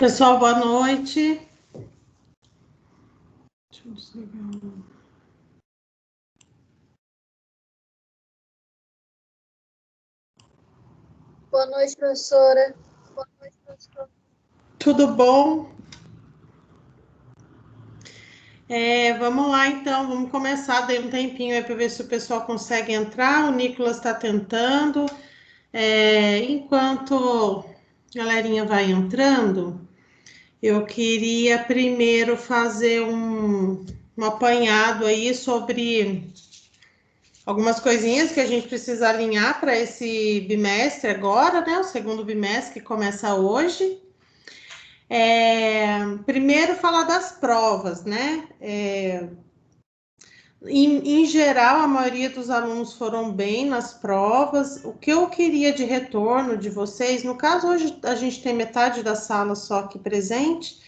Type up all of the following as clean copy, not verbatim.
Pessoal, boa noite. Deixa eu desligar. Boa noite, professora. Tudo bom? Vamos lá, então. Vamos começar. Dei um tempinho aí para ver se o pessoal consegue entrar. O Nicolas está tentando. Enquanto a galerinha vai entrando, eu queria primeiro fazer um apanhado aí sobre algumas coisinhas que a gente precisa alinhar para esse bimestre agora, né? O segundo bimestre que começa hoje. Primeiro falar das provas, né? Em geral, a maioria dos alunos foram bem nas provas. O que eu queria de retorno de vocês, no caso, hoje a gente tem metade da sala só aqui presente,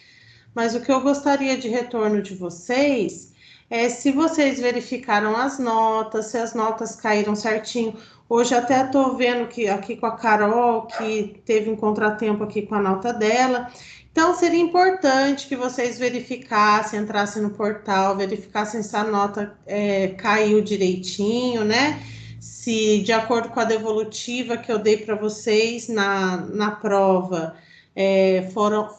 mas o que eu gostaria de retorno de vocês é se vocês verificaram as notas, se as notas caíram certinho. Hoje até estou vendo que aqui com a Carol, que teve um contratempo aqui com a nota dela. Então, seria importante que vocês verificassem, entrassem no portal, verificassem se a nota caiu direitinho, né? Se, de acordo com a devolutiva que eu dei para vocês na prova,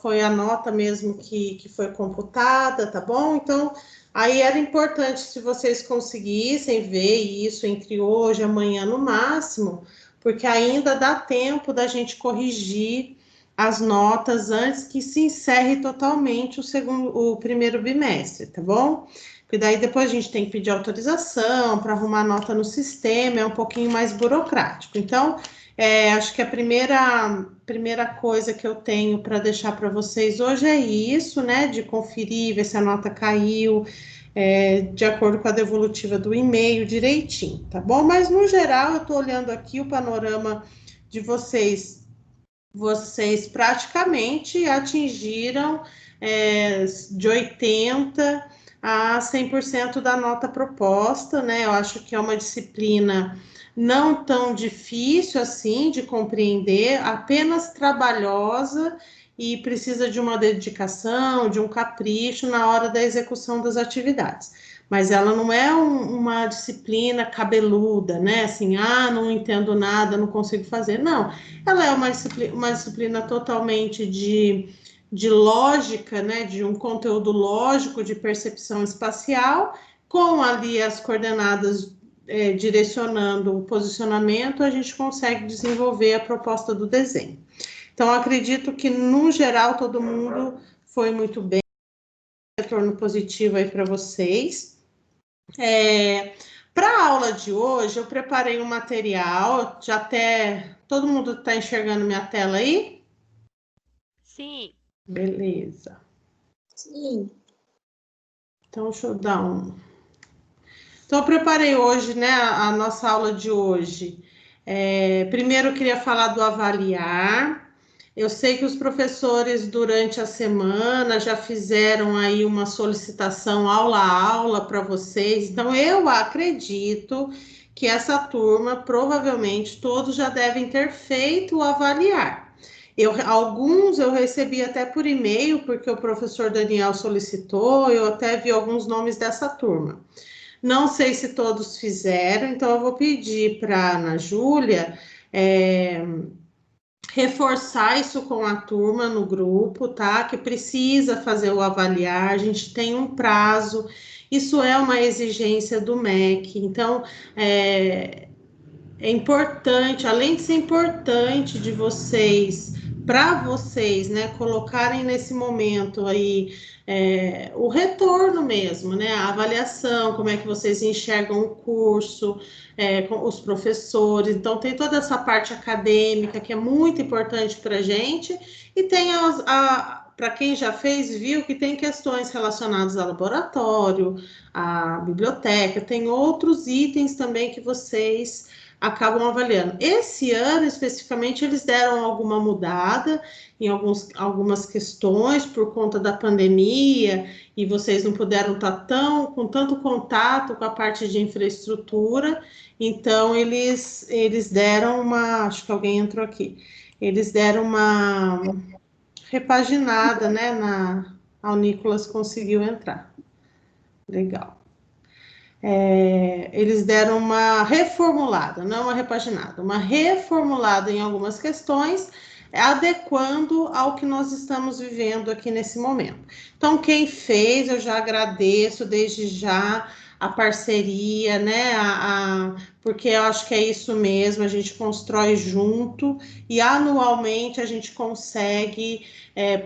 foi a nota mesmo que foi computada, tá bom? Então, aí era importante se vocês conseguissem ver isso entre hoje e amanhã no máximo, porque ainda dá tempo da gente corrigir as notas antes que se encerre totalmente o primeiro bimestre, tá bom? Porque daí depois a gente tem que pedir autorização para arrumar a nota no sistema, é um pouquinho mais burocrático. Então, acho que a primeira coisa que eu tenho para deixar para vocês hoje é isso, né? De conferir, ver se a nota caiu, de acordo com a devolutiva do e-mail direitinho, tá bom? Mas no geral, eu estou olhando aqui o panorama de vocês praticamente atingiram de 80 a 100% da nota proposta, né? Eu acho que é uma disciplina não tão difícil assim de compreender, apenas trabalhosa e precisa de uma dedicação, de um capricho na hora da execução das atividades. Mas ela não é uma disciplina cabeluda, né? Assim, não entendo nada, não consigo fazer. Não, ela é uma disciplina totalmente de lógica, né, de um conteúdo lógico de percepção espacial, com ali as coordenadas direcionando o posicionamento, a gente consegue desenvolver a proposta do desenho. Então, acredito que, no geral, todo mundo foi muito bem, retorno positivo aí para vocês. Para a aula de hoje, eu preparei um material, já até todo mundo está enxergando minha tela aí? Sim. Beleza. Sim. Então, deixa eu dar um. Então, eu preparei hoje, né, a nossa aula de hoje. Primeiro, eu queria falar do avaliar. Eu sei que os professores, durante a semana, já fizeram aí uma solicitação aula a aula para vocês. Então, eu acredito que essa turma, provavelmente, todos já devem ter feito o avaliar. Alguns eu recebi até por e-mail, porque o professor Daniel solicitou, eu até vi alguns nomes dessa turma. Não sei se todos fizeram, então eu vou pedir para a Ana Júlia reforçar isso com a turma no grupo, tá? Que precisa fazer o avaliar, a gente tem um prazo, isso é uma exigência do MEC, então é importante, além de ser importante de vocês, para vocês, né, colocarem nesse momento aí o retorno mesmo, né, a avaliação, como é que vocês enxergam o curso, com os professores. Então, tem toda essa parte acadêmica que é muito importante para a gente, e tem para quem já fez, viu que tem questões relacionadas ao laboratório, à biblioteca, tem outros itens também que vocês acabam avaliando. Esse ano, especificamente, eles deram alguma mudada em algumas questões por conta da pandemia e vocês não puderam estar com tanto contato com a parte de infraestrutura, então eles deram acho que alguém entrou aqui, eles deram uma repaginada, né? A Nicolas conseguiu entrar. Legal. Eles deram uma reformulada, não uma repaginada, uma reformulada em algumas questões, adequando ao que nós estamos vivendo aqui nesse momento. Então, quem fez, eu já agradeço desde já a parceria, né? Porque eu acho que é isso mesmo, a gente constrói junto e anualmente a gente consegue,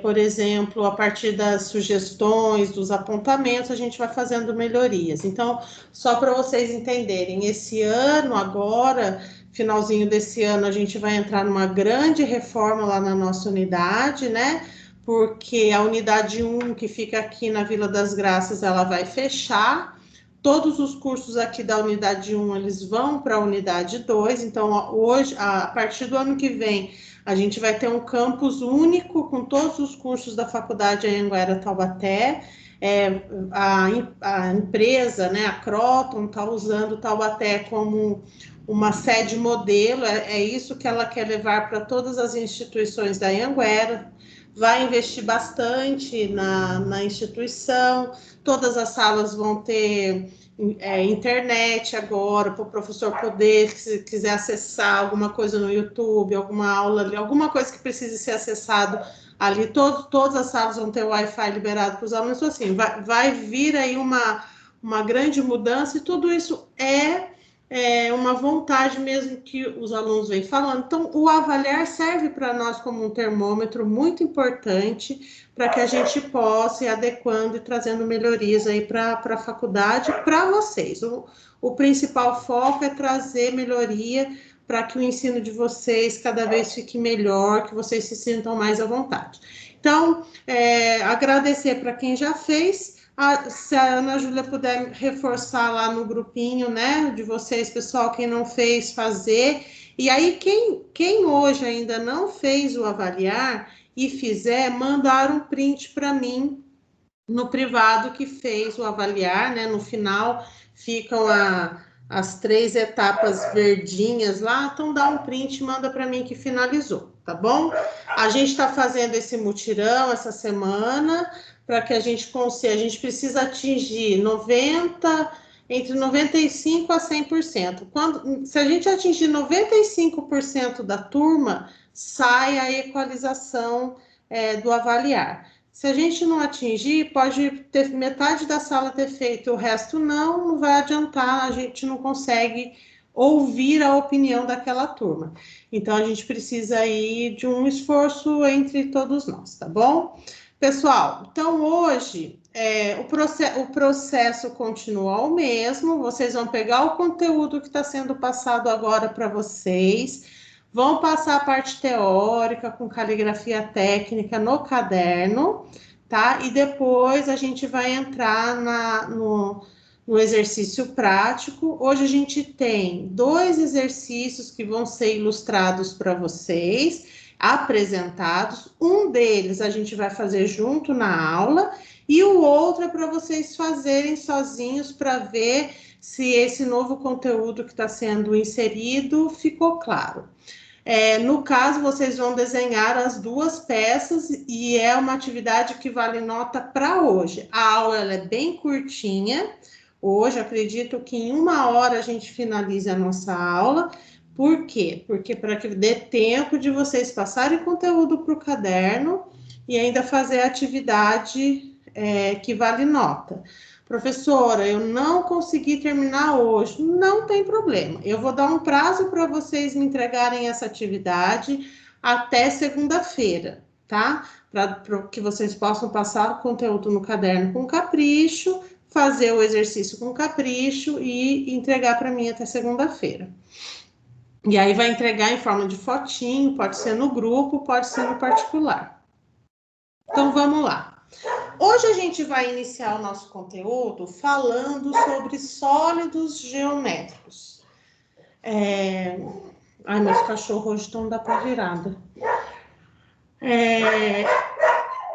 por exemplo, a partir das sugestões, dos apontamentos, a gente vai fazendo melhorias. Então, só para vocês entenderem, esse ano agora, finalzinho desse ano, a gente vai entrar numa grande reforma lá na nossa unidade, né? Porque a unidade 1, que fica aqui na Vila das Graças, ela vai fechar. Todos os cursos aqui da unidade 1, eles vão para a unidade 2. Então, hoje, a partir do ano que vem, a gente vai ter um campus único com todos os cursos da Faculdade Anhanguera Taubaté. A empresa, né, a Croton, está usando Taubaté como uma sede modelo, é isso que ela quer levar para todas as instituições da Anhanguera, vai investir bastante na instituição, todas as salas vão ter internet agora, para o professor poder, se quiser acessar alguma coisa no YouTube, alguma aula ali, alguma coisa que precise ser acessado ali, todas as salas vão ter Wi-Fi liberado para os alunos. Então, assim, vai vir aí uma grande mudança, e tudo isso é uma vontade mesmo que os alunos vêm falando. Então, o avaliar serve para nós como um termômetro muito importante para que a gente possa ir adequando e trazendo melhorias aí para a faculdade, para vocês. O principal foco é trazer melhoria para que o ensino de vocês cada vez fique melhor, que vocês se sintam mais à vontade. Então, agradecer para quem já fez. Se a Ana Júlia puder reforçar lá no grupinho, né, de vocês, pessoal, quem não fez, fazer. E aí, quem hoje ainda não fez o avaliar e fizer, mandar um print para mim no privado que fez o avaliar, né? No final ficam as 3 etapas verdinhas lá, então dá um print e manda para mim que finalizou, tá bom? A gente está fazendo esse mutirão essa semana para que a gente consiga, a gente precisa atingir entre 95% a 100%. Se a gente atingir 95% da turma, sai a equalização do avaliar. Se a gente não atingir, pode ter metade da sala ter feito, o resto não vai adiantar, a gente não consegue ouvir a opinião daquela turma. Então, a gente precisa aí de um esforço entre todos nós, tá bom? Pessoal, então hoje o processo continua o mesmo, vocês vão pegar o conteúdo que está sendo passado agora para vocês, vão passar a parte teórica com caligrafia técnica no caderno, tá? E depois a gente vai entrar no exercício prático. Hoje a gente tem 2 exercícios que vão ser ilustrados para vocês, apresentados. Um deles a gente vai fazer junto na aula e o outro é para vocês fazerem sozinhos para ver se esse novo conteúdo que está sendo inserido ficou claro. No caso, vocês vão desenhar as 2 peças e é uma atividade que vale nota para hoje. A aula ela é bem curtinha. Hoje, acredito que em 1 hora a gente finalize a nossa aula. Por quê? Porque para que dê tempo de vocês passarem conteúdo para o caderno e ainda fazer a atividade que vale nota. Professora, eu não consegui terminar hoje. Não tem problema. Eu vou dar um prazo para vocês me entregarem essa atividade até segunda-feira, tá? Para que vocês possam passar o conteúdo no caderno com capricho, fazer o exercício com capricho e entregar para mim até segunda-feira. E aí vai entregar em forma de fotinho, pode ser no grupo, pode ser no particular. Então, vamos lá. Hoje a gente vai iniciar o nosso conteúdo falando sobre sólidos geométricos. Ai, meus cachorros hoje estão da pá virada.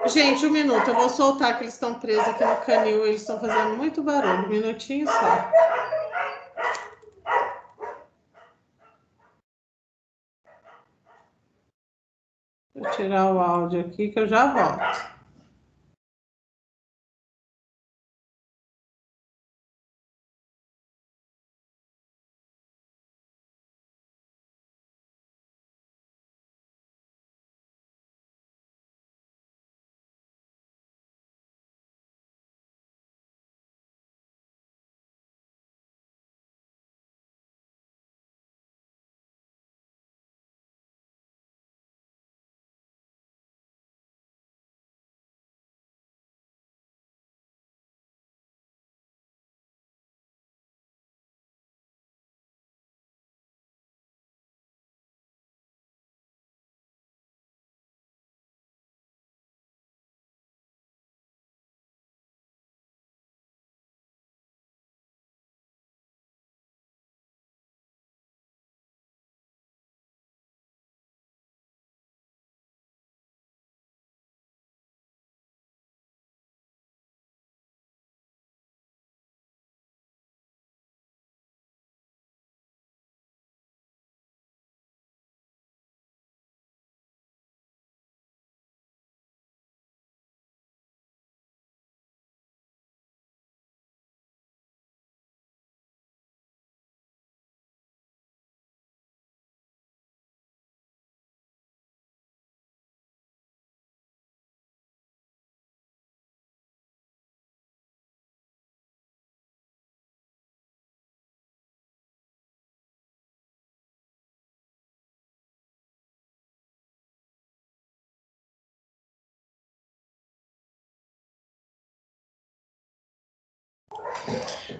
Gente, 1 minuto, eu vou soltar que eles estão presos aqui no canil, eles estão fazendo muito barulho, 1 minutinho só. Eu tirar o áudio aqui que eu já volto.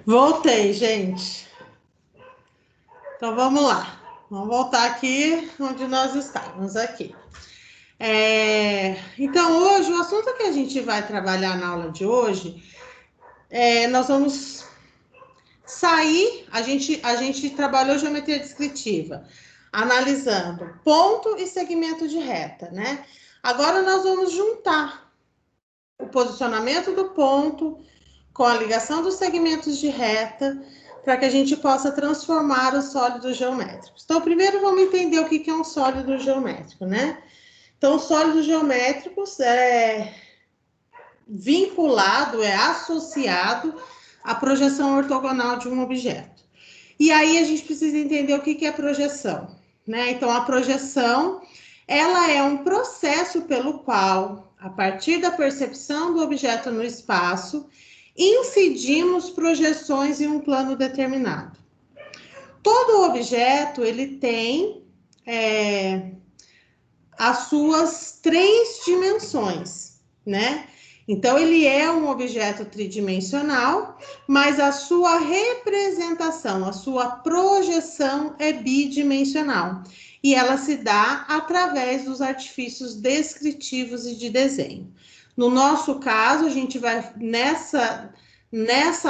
Voltei, gente. Então vamos lá. Vamos voltar aqui onde nós estávamos aqui. Então hoje, o assunto que a gente vai trabalhar na aula de hoje, nós vamos sair, a gente trabalhou geometria descritiva, analisando ponto e segmento de reta, né? Agora nós vamos juntar o posicionamento do ponto com a ligação dos segmentos de reta, para que a gente possa transformar os sólidos geométricos. Então, primeiro vamos entender o que é um sólido geométrico, né? Então, sólidos geométricos é vinculado, é associado à projeção ortogonal de um objeto. E aí a gente precisa entender o que é projeção, né? Então, a projeção, ela é um processo pelo qual, a partir da percepção do objeto no espaço, incidimos projeções em um plano determinado. Todo objeto, ele tem as suas 3 dimensões, né? Então, ele é um objeto tridimensional, mas a sua representação, a sua projeção é bidimensional. E ela se dá através dos artifícios descritivos e de desenho. No nosso caso, a gente vai nessa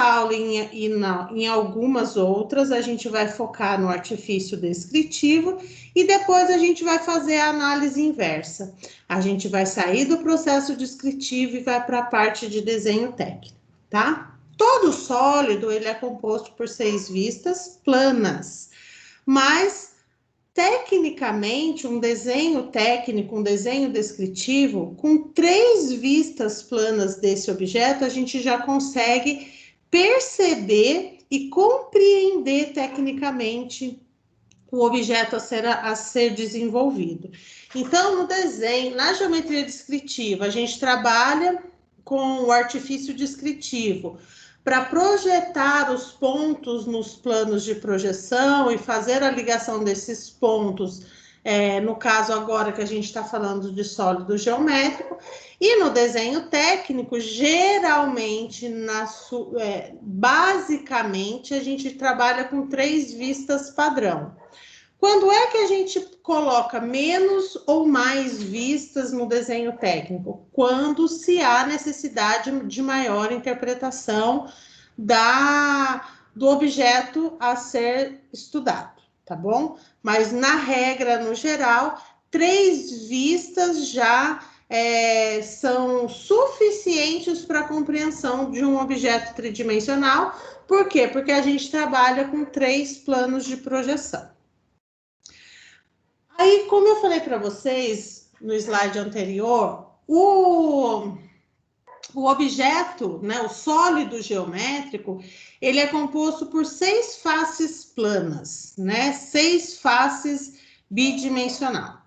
aula e em algumas outras, a gente vai focar no artifício descritivo e depois a gente vai fazer a análise inversa. A gente vai sair do processo descritivo e vai para a parte de desenho técnico, tá? Todo sólido, ele é composto por 6 vistas planas, mas tecnicamente, um desenho técnico, um desenho descritivo, com 3 vistas planas desse objeto, a gente já consegue perceber e compreender tecnicamente o objeto a ser desenvolvido. Então, no desenho, na geometria descritiva, a gente trabalha com o artifício descritivo para projetar os pontos nos planos de projeção e fazer a ligação desses pontos, no caso agora que a gente está falando de sólido geométrico, e no desenho técnico, geralmente, basicamente, a gente trabalha com 3 vistas padrão. Quando é que a gente coloca menos ou mais vistas no desenho técnico? Quando se há necessidade de maior interpretação do objeto a ser estudado, tá bom? Mas, na regra, no geral, 3 vistas já são suficientes para a compreensão de um objeto tridimensional. Por quê? Porque a gente trabalha com 3 planos de projeção. Aí, como eu falei para vocês, no slide anterior, o objeto, né, o sólido geométrico, ele é composto por 6 faces planas, né, 6 faces bidimensional.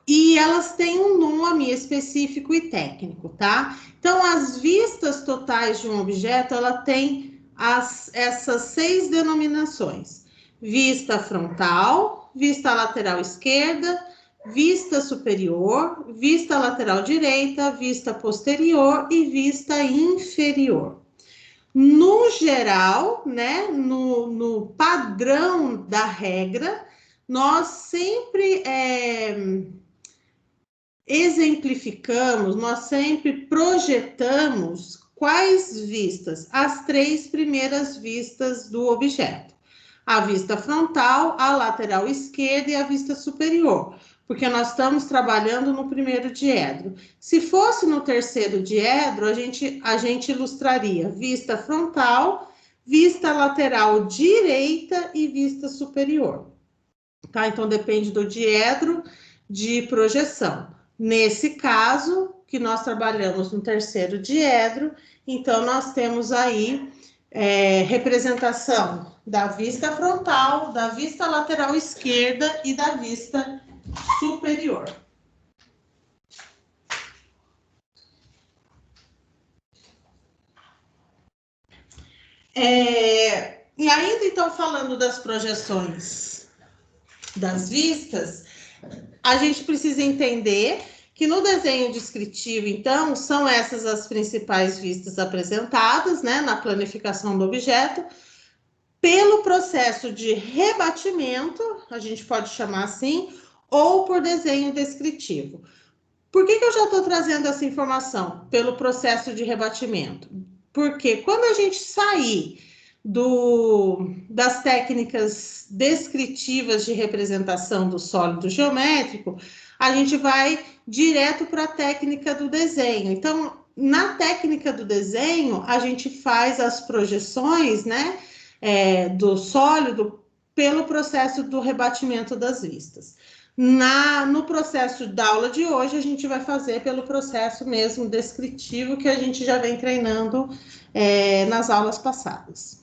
E elas têm um nome específico e técnico, tá? Então, as vistas totais de um objeto, ela tem essas 6 denominações: vista frontal, vista lateral esquerda, vista superior, vista lateral direita, vista posterior e vista inferior. No geral, né, no padrão da regra, nós sempre exemplificamos, nós sempre projetamos quais vistas? As 3 primeiras vistas do objeto: a vista frontal, a lateral esquerda e a vista superior, porque nós estamos trabalhando no primeiro diedro. Se fosse no terceiro diedro, a gente ilustraria vista frontal, vista lateral direita e vista superior. Tá? Então, depende do diedro de projeção. Nesse caso, que nós trabalhamos no terceiro diedro, então nós temos aí representação da vista frontal, da vista lateral esquerda e da vista superior. E ainda então falando das projeções das vistas, a gente precisa entender que no desenho descritivo, então, são essas as principais vistas apresentadas, né, na planificação do objeto, pelo processo de rebatimento, a gente pode chamar assim, ou por desenho descritivo. Por que eu já estou trazendo essa informação? Pelo processo de rebatimento. Porque quando a gente sair das técnicas descritivas de representação do sólido geométrico, a gente vai direto para a técnica do desenho. Então, na técnica do desenho, a gente faz as projeções, né, do sólido pelo processo do rebatimento das vistas. No processo da aula de hoje, a gente vai fazer pelo processo mesmo descritivo que a gente já vem treinando nas aulas passadas.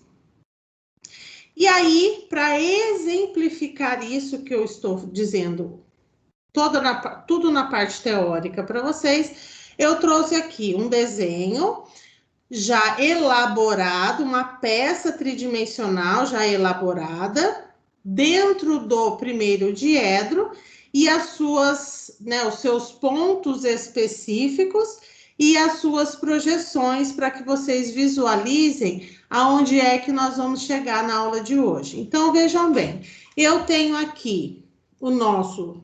E aí, para exemplificar isso que eu estou dizendo, tudo na parte teórica para vocês, eu trouxe aqui um desenho já elaborado, uma peça tridimensional já elaborada, dentro do primeiro diedro, e os seus pontos específicos e as suas projeções para que vocês visualizem aonde é que nós vamos chegar na aula de hoje. Então, vejam bem, eu tenho aqui o nosso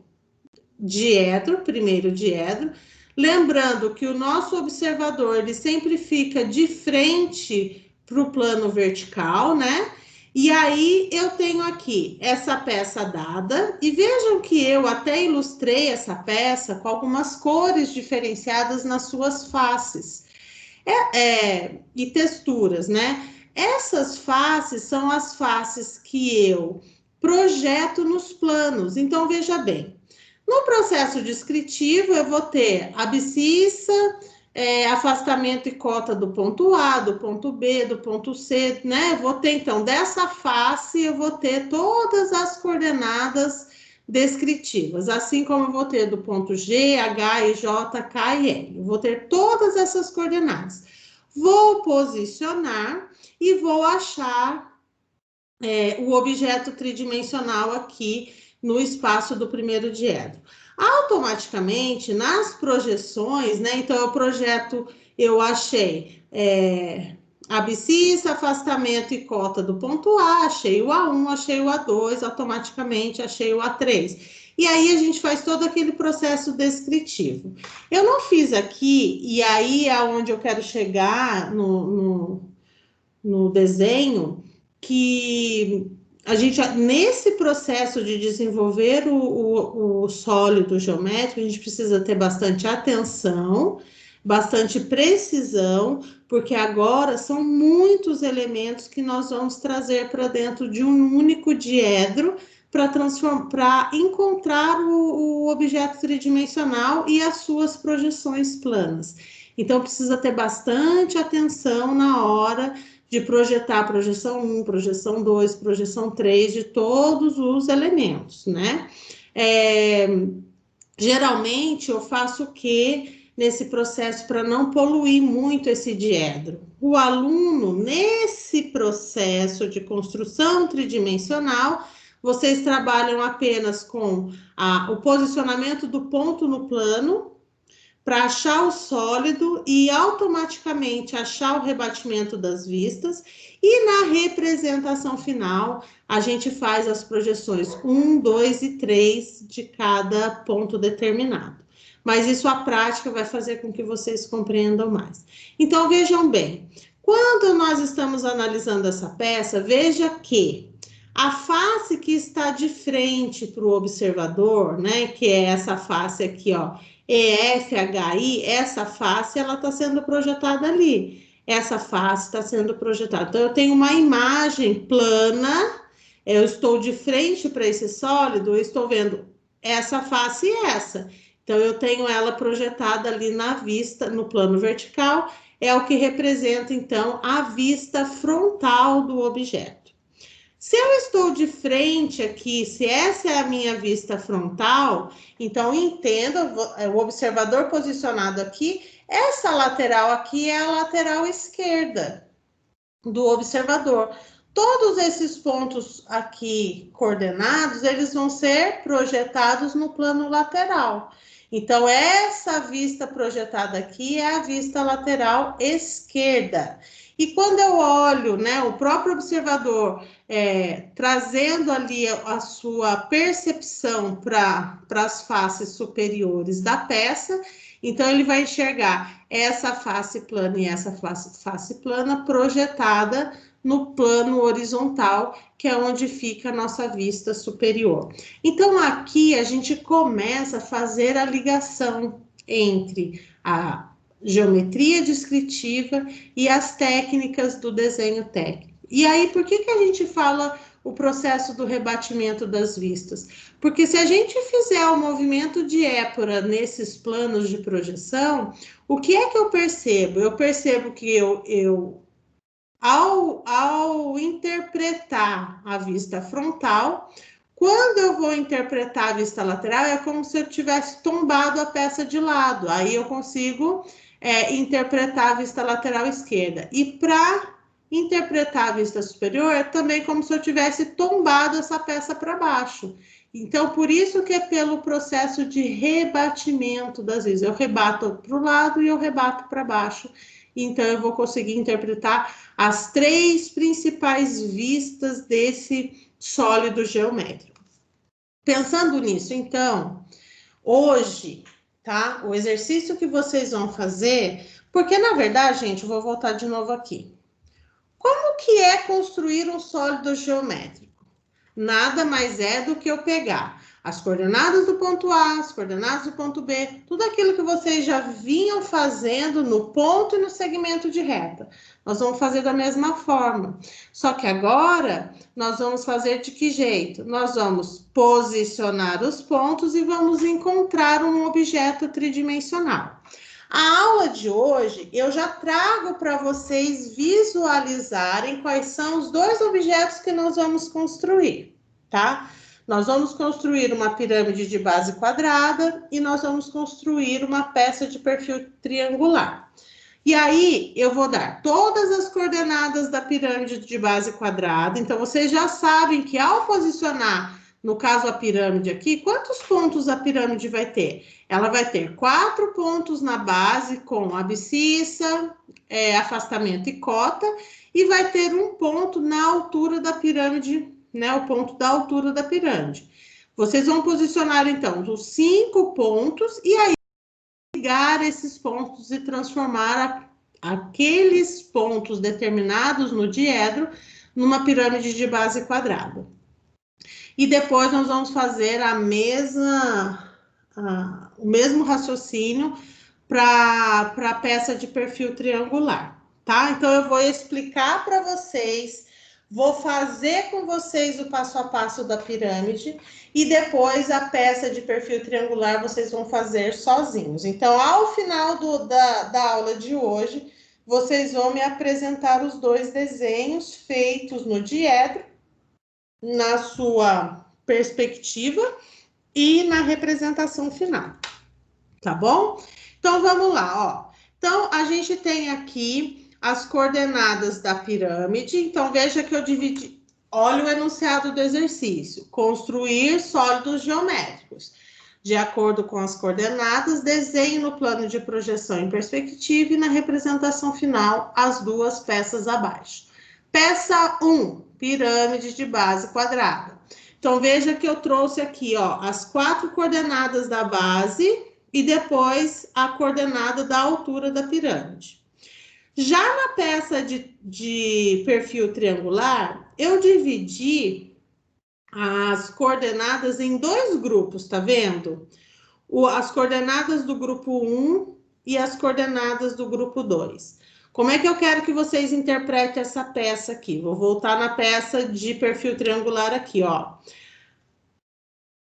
diedro, primeiro diedro, lembrando que o nosso observador, ele sempre fica de frente para o plano vertical, né? E aí, eu tenho aqui essa peça dada, e vejam que eu até ilustrei essa peça com algumas cores diferenciadas nas suas faces e texturas, né? Essas faces são as faces que eu projeto nos planos. Então, veja bem, no processo descritivo, eu vou ter abscissa, afastamento e cota do ponto A, do ponto B, do ponto C, né? Vou ter, então, dessa face, eu vou ter todas as coordenadas descritivas, assim como eu vou ter do ponto G, H, I, J, K e L. Eu vou ter todas essas coordenadas. Vou posicionar e vou achar o objeto tridimensional aqui no espaço do primeiro diedro. Automaticamente, nas projeções, né? Então, eu achei abscissa, afastamento e cota do ponto A, achei o A1, achei o A2, automaticamente achei o A3. E aí, a gente faz todo aquele processo descritivo. Eu não fiz aqui, e aí é onde eu quero chegar no desenho, que a gente, nesse processo de desenvolver o sólido geométrico, a gente precisa ter bastante atenção, bastante precisão, porque agora são muitos elementos que nós vamos trazer para dentro de um único diedro para encontrar o objeto tridimensional e as suas projeções planas. Então, precisa ter bastante atenção na hora de projetar projeção 1, projeção 2, projeção 3, de todos os elementos, né? Geralmente, eu faço o quê nesse processo para não poluir muito esse diedro? O aluno, nesse processo de construção tridimensional, vocês trabalham apenas com o posicionamento do ponto no plano, para achar o sólido e automaticamente achar o rebatimento das vistas, e na representação final a gente faz as projeções 1, 2 e 3 de cada ponto determinado. Mas isso a prática vai fazer com que vocês compreendam mais. Então vejam bem, quando nós estamos analisando essa peça, veja que a face que está de frente para o observador, né, que é essa face aqui, ó, EFHI, essa face, ela está sendo projetada ali. Essa face está sendo projetada. Então, eu tenho uma imagem plana, eu estou de frente para esse sólido, eu estou vendo essa face e essa. Então, eu tenho ela projetada ali na vista, no plano vertical, é o que representa, então, a vista frontal do objeto. Se eu estou de frente aqui, se essa é a minha vista frontal, então entenda, o observador posicionado aqui, essa lateral aqui é a lateral esquerda do observador. Todos esses pontos aqui coordenados, eles vão ser projetados no plano lateral. Então, essa vista projetada aqui é a vista lateral esquerda. E quando eu olho, né, o próprio observador trazendo ali a sua percepção para as faces superiores da peça, então ele vai enxergar essa face plana e essa face plana projetada no plano horizontal, que é onde fica a nossa vista superior. Então, aqui a gente começa a fazer a ligação entre a geometria descritiva e as técnicas do desenho técnico. E aí, por que a gente fala o processo do rebatimento das vistas? Porque se a gente fizer o movimento de épora nesses planos de projeção, o que é que eu percebo? Eu percebo que ao interpretar a vista frontal, quando eu vou interpretar a vista lateral, é como se eu tivesse tombado a peça de lado. Aí eu consigo interpretar a vista lateral esquerda. E para interpretar a vista superior, é também como se eu tivesse tombado essa peça para baixo. Então, por isso que é pelo processo de rebatimento das vistas. Eu rebato para o lado e eu rebato para baixo. Então, eu vou conseguir interpretar as três principais vistas desse sólido geométrico. Pensando nisso, então, hoje, tá? O exercício que vocês vão fazer, porque na verdade, gente, eu vou voltar de novo aqui. Como que é construir um sólido geométrico? Nada mais é do que eu pegar as coordenadas do ponto A, as coordenadas do ponto B, tudo aquilo que vocês já vinham fazendo no ponto e no segmento de reta. Nós vamos fazer da mesma forma. Só que agora, nós vamos fazer de que jeito? Nós vamos posicionar os pontos e vamos encontrar um objeto tridimensional. A aula de hoje, eu já trago para vocês visualizarem quais são os dois objetos que nós vamos construir, tá? Nós vamos construir uma pirâmide de base quadrada e nós vamos construir uma peça de perfil triangular. E aí, eu vou dar todas as coordenadas da pirâmide de base quadrada. Então, vocês já sabem que ao posicionar, no caso a pirâmide aqui, quantos pontos a pirâmide vai ter? Ela vai ter 4 pontos na base com abscissa, afastamento e cota, e vai ter um ponto na altura da pirâmide, né, o ponto da altura da pirâmide. Vocês vão posicionar, então, os 5 pontos e aí ligar esses pontos e transformar aqueles pontos determinados no diedro numa pirâmide de base quadrada. E depois nós vamos fazer o mesmo raciocínio para a peça de perfil triangular, tá? Então, eu vou explicar para vocês Vou fazer com vocês o passo a passo da pirâmide e depois a peça de perfil triangular vocês vão fazer sozinhos. Então, ao final da aula de hoje, vocês vão me apresentar os dois desenhos feitos no diedro, na sua perspectiva e na representação final, tá bom? Então, vamos lá, ó. Então, a gente tem aqui as coordenadas da pirâmide. Então, veja que eu dividi. Olha o enunciado do exercício. Construir sólidos geométricos. De acordo com as coordenadas, desenhe no plano de projeção em perspectiva e na representação final as duas peças abaixo. Peça 1, pirâmide de base quadrada. Então, veja que eu trouxe aqui, ó, as 4 coordenadas da base e depois a coordenada da altura da pirâmide. Já na peça de perfil triangular, eu dividi as coordenadas em 2 grupos, tá vendo? As coordenadas do grupo 1 e as coordenadas do grupo 2. Como é que eu quero que vocês interpretem essa peça aqui? Vou voltar na peça de perfil triangular aqui, ó.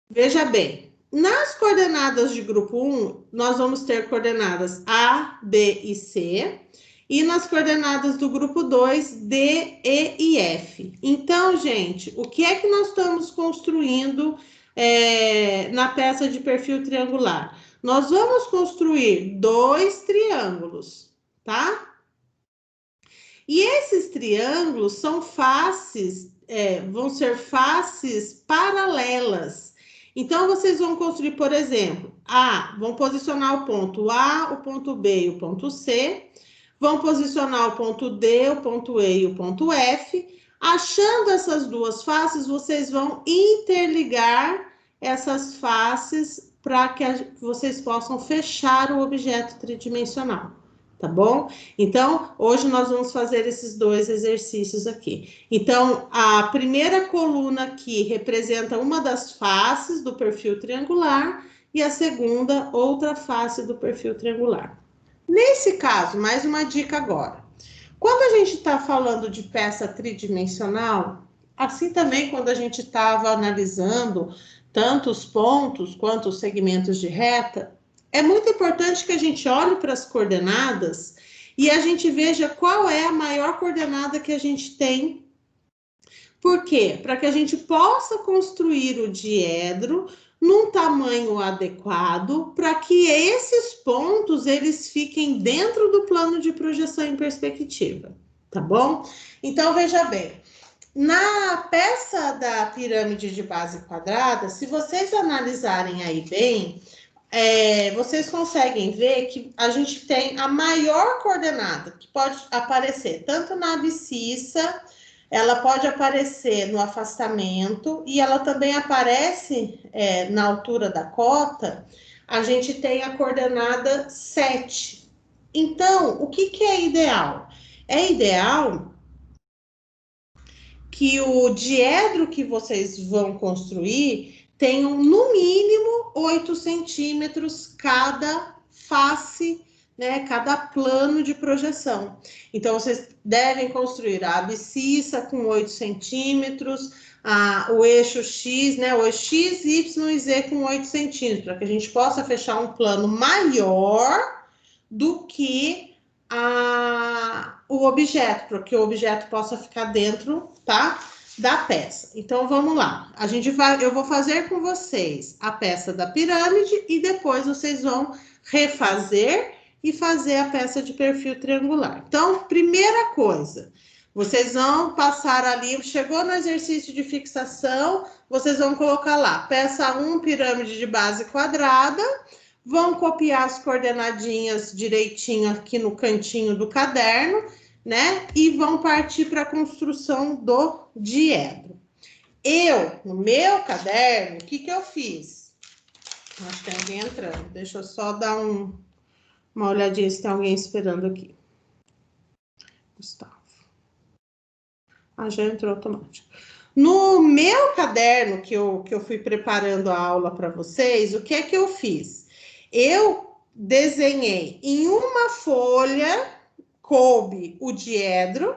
Veja bem, nas coordenadas de grupo 1, nós vamos ter coordenadas A, B e C. E nas coordenadas do grupo 2, D, E e F. Então, gente, o que é que nós estamos construindo na peça de perfil triangular? Nós vamos construir 2 triângulos, tá? E esses triângulos são faces, vão ser faces paralelas. Então, vocês vão construir, por exemplo, vão posicionar o ponto A, o ponto B e o ponto C. Vão posicionar o ponto D, o ponto E e o ponto F. Achando essas duas faces, vocês vão interligar essas faces para que vocês possam fechar o objeto tridimensional, tá bom? Então, hoje nós vamos fazer esses 2 exercícios aqui. Então, a primeira coluna aqui representa uma das faces do perfil triangular e a segunda, outra face do perfil triangular. Nesse caso, mais uma dica agora. Quando a gente está falando de peça tridimensional, assim também quando a gente estava analisando tanto os pontos quanto os segmentos de reta, é muito importante que a gente olhe para as coordenadas e a gente veja qual é a maior coordenada que a gente tem. Por quê? Para que a gente possa construir o diedro num tamanho adequado, para que esses pontos eles fiquem dentro do plano de projeção em perspectiva, tá bom? Então, veja bem, na peça da pirâmide de base quadrada, se vocês analisarem aí bem, vocês conseguem ver que a gente tem a maior coordenada, que pode aparecer tanto na abscissa, ela pode aparecer no afastamento e ela também aparece na altura da cota. A gente tem a coordenada 7. Então, o que é ideal? É ideal que o diedro que vocês vão construir tenham no mínimo 8 centímetros cada face, né, cada plano de projeção. Então, vocês devem construir a abscissa com 8 centímetros, o eixo X, né, o eixo X, Y e Z com 8 centímetros, para que a gente possa fechar um plano maior do que o objeto, para que o objeto possa ficar dentro, tá, da peça. Então, vamos lá. Eu vou fazer com vocês a peça da pirâmide e depois vocês vão refazer e fazer a peça de perfil triangular. Então, primeira coisa, vocês vão passar ali, chegou no exercício de fixação, vocês vão colocar lá, peça 1, pirâmide de base quadrada, vão copiar as coordenadinhas direitinho aqui no cantinho do caderno, né? E vão partir para a construção do diedro. No meu caderno, o que eu fiz? Acho que tem alguém entrando. Deixa eu só dar uma olhadinha se tem alguém esperando aqui. Gustavo. Já entrou automático. No meu caderno, que eu fui preparando a aula para vocês, o que é que eu fiz? Eu desenhei em uma folha, coube o diedro,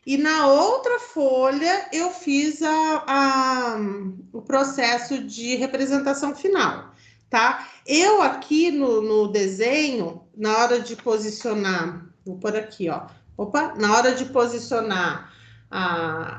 E na outra folha eu fiz o processo de representação final, tá? Eu aqui no desenho, na hora de posicionar, vou por aqui, ó. Opa, na hora de posicionar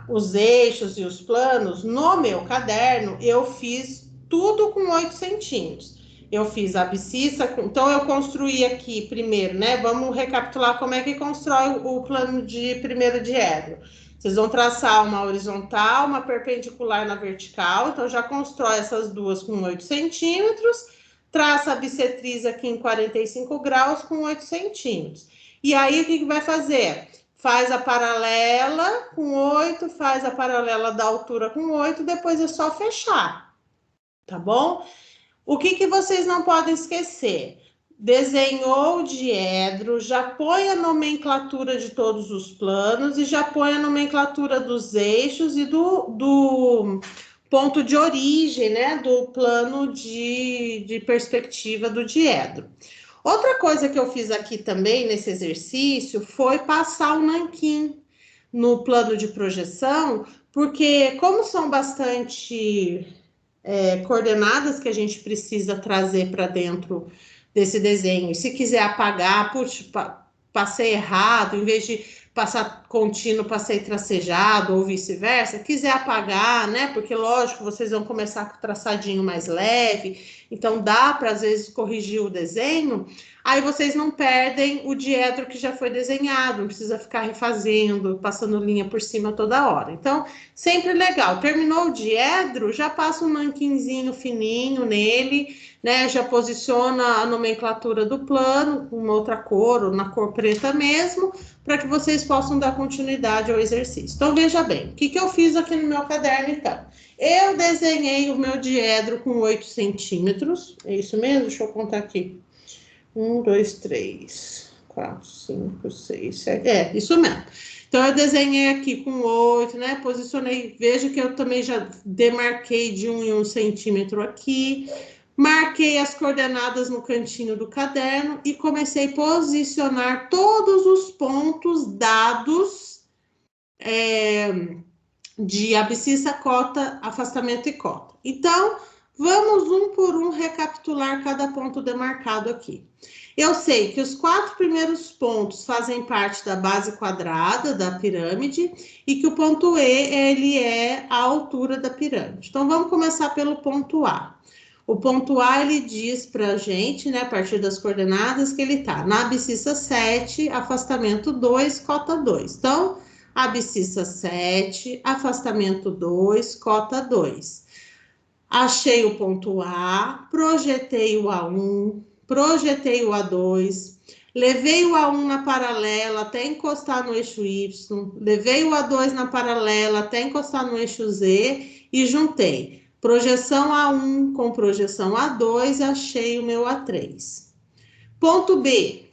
os eixos e os planos, no meu caderno, eu fiz tudo com 8 centímetros. Eu fiz a abscissa, então eu construí aqui primeiro, né? Vamos recapitular como é que constrói o plano de primeiro diedro. Vocês vão traçar uma horizontal, uma perpendicular na vertical, então já constrói essas duas com 8 centímetros, traça a bissetriz aqui em 45 graus com 8 centímetros. E aí o que vai fazer? Faz a paralela com 8, faz a paralela da altura com 8, depois é só fechar, tá bom? O que vocês não podem esquecer? Desenhou o diedro, já põe a nomenclatura de todos os planos e já põe a nomenclatura dos eixos e do ponto de origem, né? Do plano de perspectiva do diedro. Outra coisa que eu fiz aqui também nesse exercício foi passar o nanquim no plano de projeção, porque como são bastante coordenadas que a gente precisa trazer para dentro desse desenho. E se quiser apagar, puxa, passei errado, em vez de passar contínuo, passei tracejado ou vice-versa, quiser apagar, né? Porque lógico, vocês vão começar com o traçadinho mais leve, então dá para às vezes corrigir o desenho. Aí vocês não perdem o diedro que já foi desenhado, não precisa ficar refazendo, passando linha por cima toda hora. Então, sempre legal. Terminou o diedro, já passa um nanquinzinho fininho nele, né? Já posiciona a nomenclatura do plano com uma outra cor, ou na cor preta mesmo, para que vocês possam dar continuidade ao exercício. Então, veja bem, o que eu fiz aqui no meu caderno, então? Eu desenhei o meu diedro com 8 centímetros, é isso mesmo? Deixa eu contar aqui. 1, 2, 3, 4, 5, 6, 7. É, isso mesmo. Então, eu desenhei aqui com 8, né? Posicionei. Veja que eu também já demarquei de 1 em 1 centímetro aqui. Marquei as coordenadas no cantinho do caderno e comecei a posicionar todos os pontos dados de abscissa, cota, afastamento e cota. Então, vamos um por um recapitular cada ponto demarcado aqui. Eu sei que os 4 primeiros pontos fazem parte da base quadrada da pirâmide e que o ponto E, ele é a altura da pirâmide. Então, vamos começar pelo ponto A. O ponto A, ele diz para a gente, né, a partir das coordenadas, que ele está na abscissa 7, afastamento 2, cota 2. Então, abscissa 7, afastamento 2, cota 2. Achei o ponto A, projetei o A1, projetei o A2, levei o A1 na paralela até encostar no eixo Y, levei o A2 na paralela até encostar no eixo Z e juntei. Projeção A1 com projeção A2, achei o meu A3. Ponto B.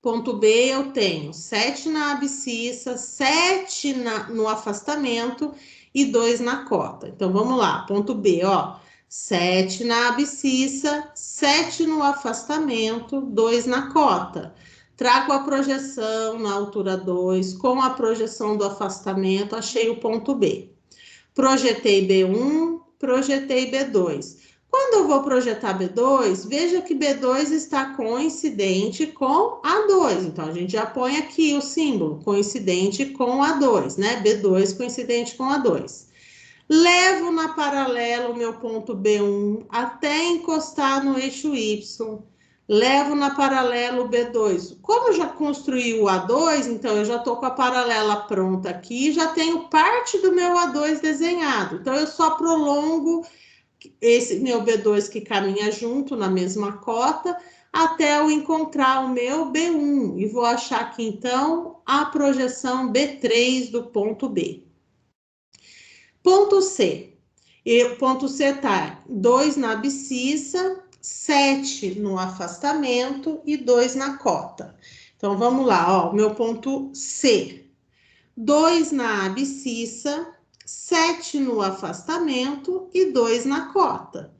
Ponto B eu tenho 7 na abscissa, 7 no afastamento e 2 na cota. Então, vamos lá. Ponto B, ó. 7 na abscissa, 7 no afastamento, 2 na cota. Trago a projeção na altura 2 com a projeção do afastamento, achei o ponto B. Projetei B1, projetei B2. Quando eu vou projetar B2, veja que B2 está coincidente com A2. Então, a gente já põe aqui o símbolo, coincidente com A2, né? B2 coincidente com A2. Levo na paralela o meu ponto B1 até encostar no eixo Y. Levo na paralela o B2. Como eu já construí o A2, então eu já estou com a paralela pronta aqui, já tenho parte do meu A2 desenhado. Então, eu só prolongo esse meu B2 que caminha junto na mesma cota, até eu encontrar o meu B1. E vou achar aqui, então, a projeção B3 do ponto B. Ponto C. O ponto C está 2 na abscissa, 7 no afastamento e 2 na cota. Então, vamos lá, ó, meu ponto C. 2 na abscissa, 7 no afastamento e 2 na cota.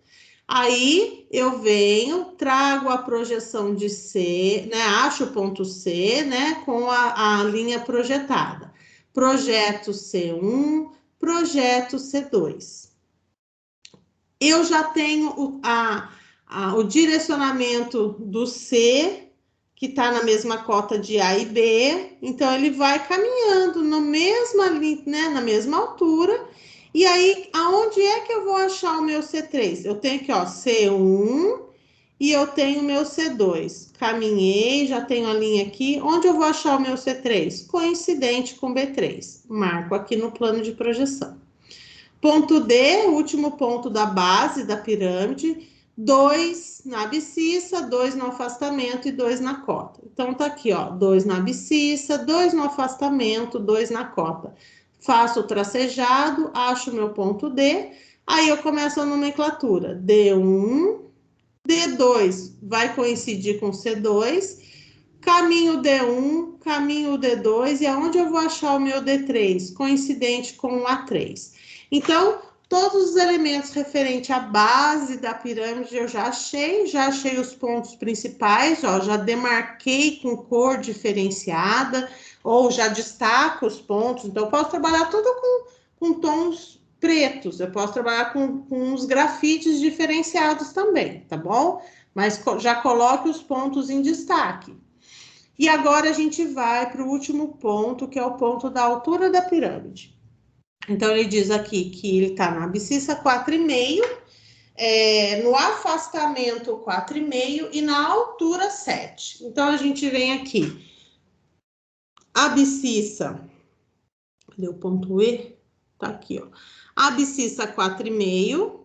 Aí, eu venho, trago a projeção de C, né? Acho o ponto C, né? Com a linha projetada. projeto C1, projeto C2. Eu já tenho o direcionamento do C, que está na mesma cota de A e B, então ele vai caminhando na mesma altura. E aí, aonde é que eu vou achar o meu C3? Eu tenho aqui, ó, C1 e eu tenho o meu C2. Caminhei, já tenho a linha aqui. Onde eu vou achar o meu C3? Coincidente com B3. Marco aqui no plano de projeção. Ponto D, o último ponto da base da pirâmide, 2 na abscissa, 2 no afastamento e 2 na cota. Então, tá aqui, ó, 2 na abscissa, 2 no afastamento, 2 na cota. Faço o tracejado, acho o meu ponto D, aí eu começo a nomenclatura. D1, D2 vai coincidir com C2, caminho D1, caminho D2, e aonde eu vou achar o meu D3? Coincidente com o A3. Então, todos os elementos referentes à base da pirâmide eu já achei os pontos principais, ó, já demarquei com cor diferenciada, ou já destaco os pontos, então eu posso trabalhar tudo com tons pretos, eu posso trabalhar com uns grafites diferenciados também, tá bom? Mas já coloque os pontos em destaque. E agora a gente vai para o último ponto, que é o ponto da altura da pirâmide. Então, ele diz aqui que ele está na abscissa 4,5, no afastamento 4,5 e na altura 7. Então, a gente vem aqui. Abscissa, cadê o ponto E? Tá aqui, ó. Abscissa 4,5.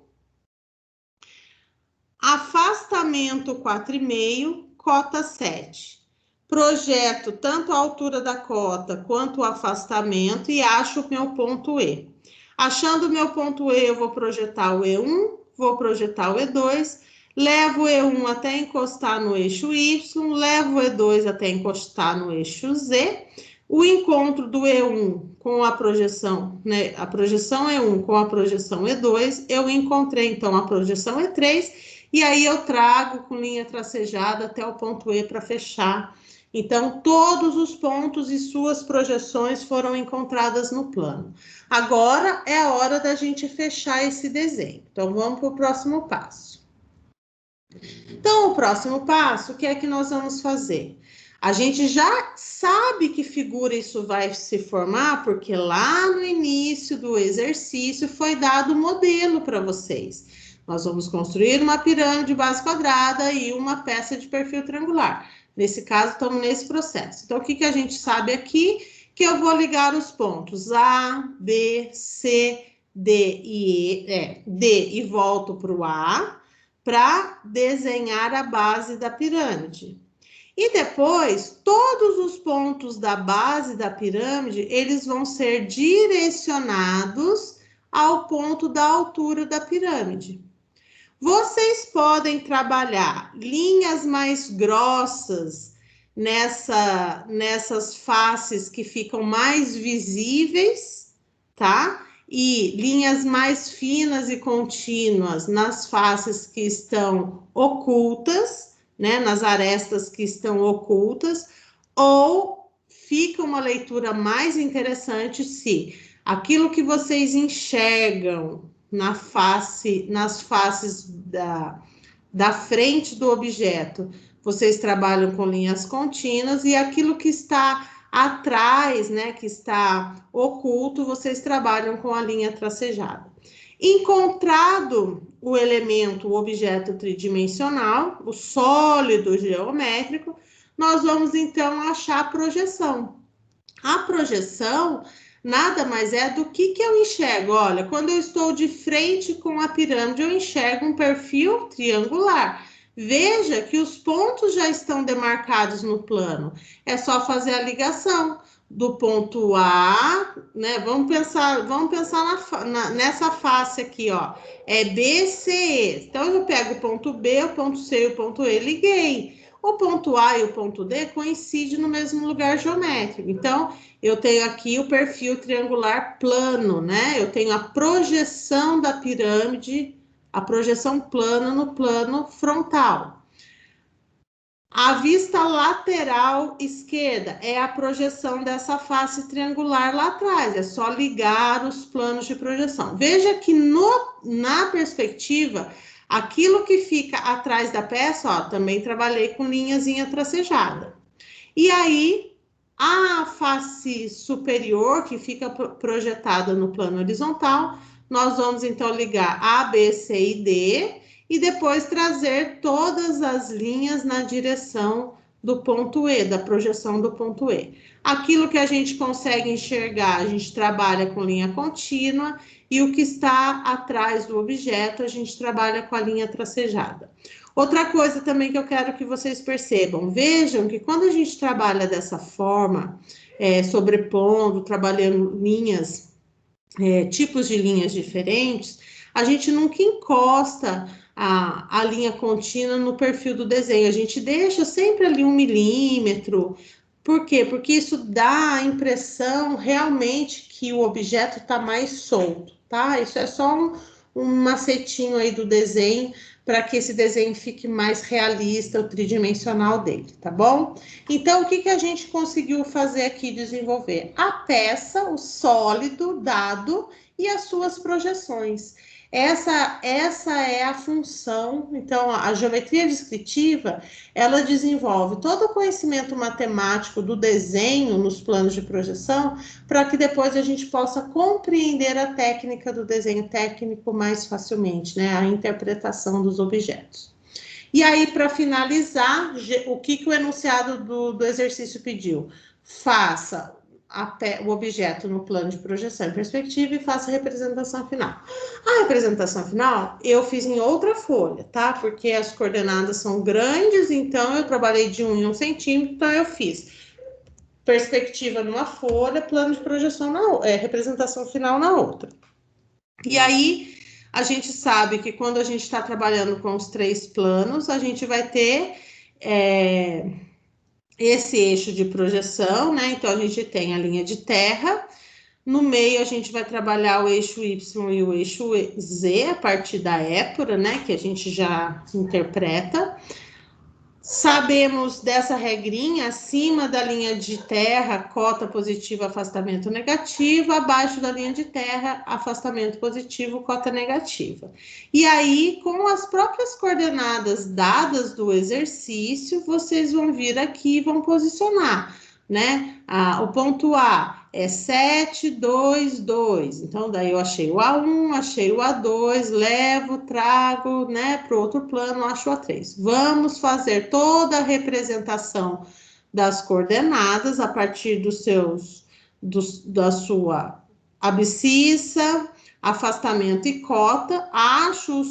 Afastamento 4,5, cota 7. Projeto tanto a altura da cota quanto o afastamento e acho o meu ponto E. Achando o meu ponto E, eu vou projetar o E1, vou projetar o E2, levo o E1 até encostar no eixo Y, levo o E2 até encostar no eixo Z. O encontro do E1 com a projeção, né? A projeção E1 com a projeção E2, eu encontrei então a projeção E3, e aí eu trago com linha tracejada até o ponto E para fechar. Então, todos os pontos e suas projeções foram encontradas no plano. Agora é a hora da gente fechar esse desenho. Então, vamos para o próximo passo. Então, o próximo passo, o que é que nós vamos fazer? A gente já sabe que figura isso vai se formar, porque lá no início do exercício foi dado o modelo para vocês. Nós vamos construir uma pirâmide base quadrada e uma peça de perfil triangular. Nesse caso, estamos nesse processo. Então, o que a gente sabe aqui? Que eu vou ligar os pontos A, B, C, D e E, D e volto para o A para desenhar a base da pirâmide. E depois, todos os pontos da base da pirâmide, eles vão ser direcionados ao ponto da altura da pirâmide. Vocês podem trabalhar linhas mais grossas nessas faces que ficam mais visíveis, tá? E linhas mais finas e contínuas nas faces que estão ocultas, né? Nas arestas que estão ocultas, ou fica uma leitura mais interessante se aquilo que vocês enxergam nas faces da frente do objeto, vocês trabalham com linhas contínuas, e aquilo que está atrás, né, que está oculto, vocês trabalham com a linha tracejada. Encontrado o elemento, o objeto tridimensional, o sólido geométrico, nós vamos então achar a projeção. A projeção nada mais é do que eu enxergo. Olha, quando eu estou de frente com a pirâmide, eu enxergo um perfil triangular. Veja que os pontos já estão demarcados no plano. É só fazer a ligação do ponto A, né? Vamos pensar nessa face aqui, ó. É BCE. Então, eu pego o ponto B, o ponto C e o ponto E, liguei. O ponto A e o ponto D coincidem no mesmo lugar geométrico. Então, eu tenho aqui o perfil triangular plano, né? Eu tenho a projeção da pirâmide, a projeção plana no plano frontal. A vista lateral esquerda é a projeção dessa face triangular lá atrás, é só ligar os planos de projeção. Veja que na perspectiva, aquilo que fica atrás da peça, ó, também trabalhei com linhazinha tracejada. E aí, a face superior, que fica projetada no plano horizontal, nós vamos então ligar A, B, C e D, e depois trazer todas as linhas na direção do ponto E, da projeção do ponto E. Aquilo que a gente consegue enxergar, a gente trabalha com linha contínua, e o que está atrás do objeto, a gente trabalha com a linha tracejada. Outra coisa também que eu quero que vocês percebam, vejam que quando a gente trabalha dessa forma, sobrepondo, trabalhando linhas, tipos de linhas diferentes, a gente nunca encosta a linha contínua no perfil do desenho, a gente deixa sempre ali 1 milímetro. Por quê? Porque isso dá a impressão realmente que o objeto está mais solto, tá? Isso é só um macetinho aí do desenho, para que esse desenho fique mais realista, o tridimensional dele, tá bom? Então, o que a gente conseguiu fazer aqui, desenvolver? A peça, o sólido dado e as suas projeções. Essa é a função. Então, a geometria descritiva, ela desenvolve todo o conhecimento matemático do desenho nos planos de projeção, para que depois a gente possa compreender a técnica do desenho técnico mais facilmente, né? A interpretação dos objetos. E aí, para finalizar, o que o enunciado do exercício pediu? Faça o objeto no plano de projeção e perspectiva e faça a representação final. A representação final eu fiz em outra folha, tá? Porque as coordenadas são grandes, então eu trabalhei de 1 em 1 centímetro, então eu fiz perspectiva numa folha, plano de projeção representação final na outra. E aí, a gente sabe que quando a gente está trabalhando com os 3 planos, a gente vai ter esse eixo de projeção, né? Então, a gente tem a linha de terra, no meio a gente vai trabalhar o eixo Y e o eixo Z, a partir da épora, né? Que a gente já interpreta. Sabemos dessa regrinha, acima da linha de terra, cota positiva, afastamento negativo, abaixo da linha de terra, afastamento positivo, cota negativa. E aí, com as próprias coordenadas dadas do exercício, vocês vão vir aqui e vão posicionar, né? O ponto A é 7, 2, 2. Então, daí eu achei o A1, achei o A2, levo, trago, né, para o outro plano, acho o A3. Vamos fazer toda a representação das coordenadas a partir da sua abscissa, afastamento e cota, acho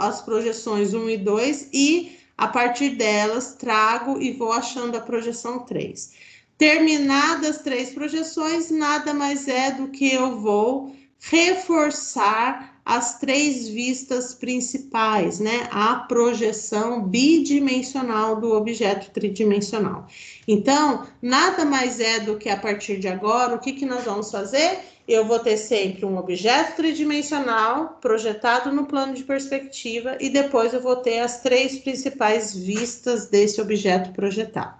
as projeções 1 e 2 e, a partir delas, trago e vou achando a projeção 3. Terminadas 3 projeções, nada mais é do que eu vou reforçar as 3 vistas principais, né? A projeção bidimensional do objeto tridimensional. Então, nada mais é do que a partir de agora, o que nós vamos fazer? Eu vou ter sempre um objeto tridimensional projetado no plano de perspectiva e depois eu vou ter as 3 principais vistas desse objeto projetado.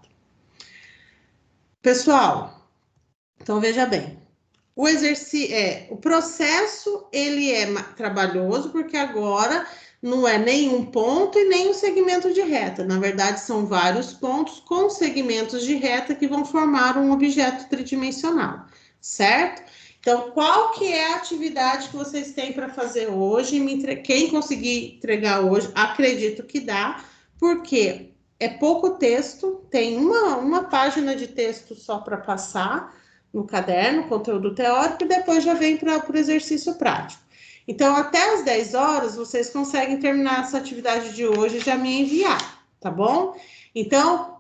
Pessoal, então veja bem, o processo ele é trabalhoso porque agora não é nenhum ponto e nem um segmento de reta. Na verdade, são vários pontos com segmentos de reta que vão formar um objeto tridimensional, certo? Então, qual que é a atividade que vocês têm para fazer hoje? Quem conseguir entregar hoje, acredito que dá, porque é pouco texto, tem uma página de texto só para passar no caderno, conteúdo teórico, e depois já vem para o exercício prático. Então, até às 10 horas, vocês conseguem terminar essa atividade de hoje e já me enviar, tá bom? Então,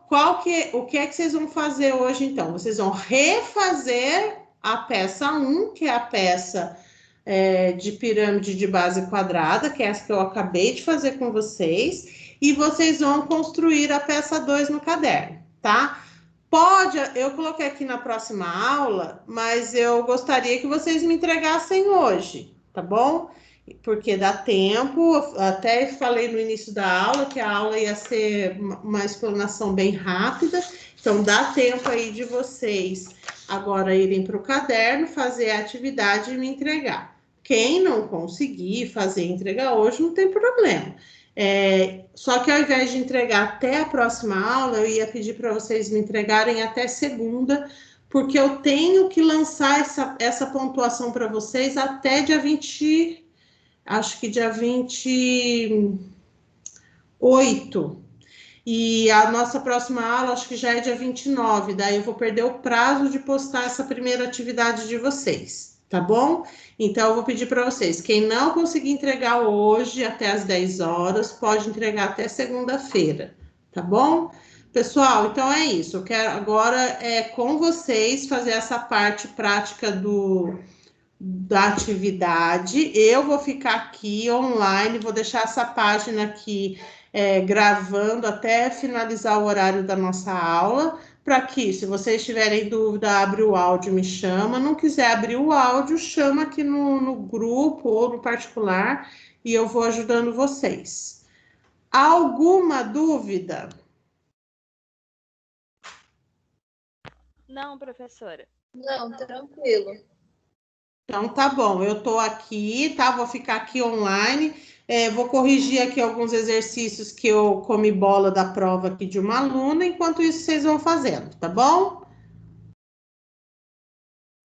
o que é que vocês vão fazer hoje, então? Vocês vão refazer a peça 1, que é a peça de pirâmide de base quadrada, que é essa que eu acabei de fazer com vocês, e vocês vão construir a peça 2 no caderno, tá? Eu coloquei aqui na próxima aula, mas eu gostaria que vocês me entregassem hoje, tá bom? porque dá tempo. Até falei no início da aula que a aula ia ser uma explanação bem rápida, então dá tempo aí de vocês agora irem para o caderno, fazer a atividade e me entregar. Quem não conseguir fazer e entregar hoje, não tem problema. Só que ao invés de entregar até a próxima aula, eu ia pedir para vocês me entregarem até segunda, porque eu tenho que lançar essa pontuação para vocês até dia 20, acho que dia 28. E a nossa próxima aula, acho que já é dia 29. Daí eu vou perder o prazo de postar essa primeira atividade de vocês, tá bom? Então eu vou pedir para vocês, quem não conseguir entregar hoje até as 10 horas, pode entregar até segunda-feira, tá bom? Pessoal, então é isso. Eu quero agora com vocês fazer essa parte prática da atividade. Eu vou ficar aqui online, vou deixar essa página aqui gravando até finalizar o horário da nossa aula, para que, se vocês tiverem dúvida, abre o áudio, me chama. Não quiser abrir o áudio, chama aqui no grupo ou no particular e eu vou ajudando vocês. Alguma dúvida? Não, professora. Não, tranquilo. Então tá bom, eu tô aqui, tá? Vou ficar aqui online. Vou corrigir aqui alguns exercícios que eu comi bola da prova aqui de uma aluna, enquanto isso vocês vão fazendo, tá bom?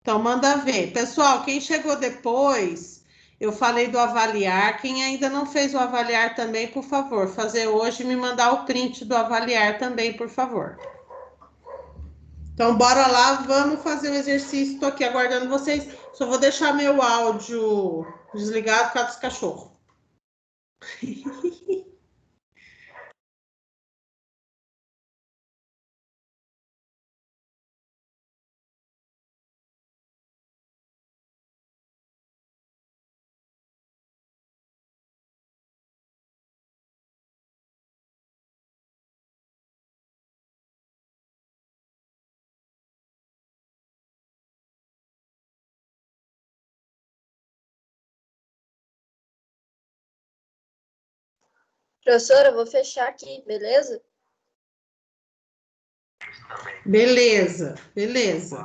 Então manda ver. Pessoal, quem chegou depois, eu falei do avaliar. Quem ainda não fez o avaliar também, por favor, fazer hoje e me mandar o print do avaliar também, por favor. Então, bora lá, vamos fazer o exercício. Estou aqui aguardando vocês. Só vou deixar meu áudio desligado por causa dos cachorros. Professora, eu vou fechar aqui, beleza? Beleza, beleza.